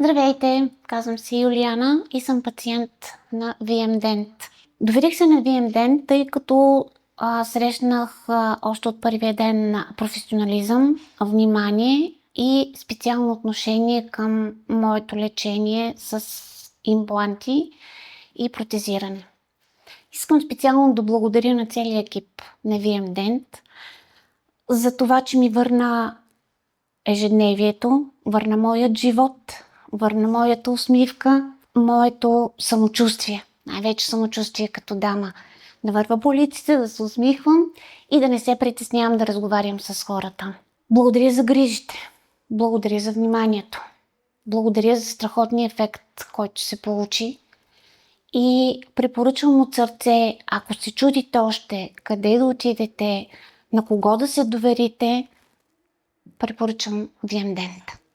Здравейте, казвам се Юлиана и съм пациент на VMDent. Доверих се на VMDent, тъй като срещнах още от първия ден на професионализъм, внимание и специално отношение към моето лечение с импланти и протезиране. Искам специално да благодаря на целия екип на VMDent за това, че ми върна ежедневието, върна моят живот, върна моята усмивка, моето самочувствие. Най-вече самочувствие като дама. Да вървя по улиците, да се усмихвам и да не се притеснявам да разговарям с хората. Благодаря за грижите. Благодаря за вниманието. Благодаря за страхотния ефект, който се получи. И препоръчвам от сърце, ако се чудите още къде да отидете, на кого да се доверите, препоръчвам VMDent.